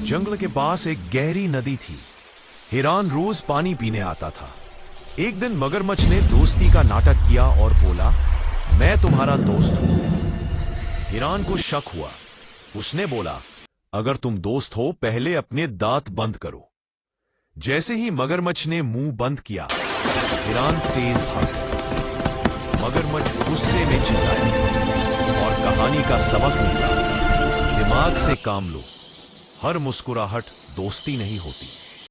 जंगल के पास एक गहरी नदी थी। हिरान रोज पानी पीने आता था। एक दिन मगरमच्छ ने दोस्ती का नाटक किया और बोला, मैं तुम्हारा दोस्त हूं। हिरान को शक हुआ। उसने बोला, अगर तुम दोस्त हो पहले अपने दांत बंद करो। जैसे ही मगरमच्छ ने मुंह बंद किया, हिरान तेज भागा। मगरमच्छ गुस्से में चिल्लाया और कहानी का सबक निकला, दिमाग से काम लो। हर मुस्कुराहट दोस्ती नहीं होती।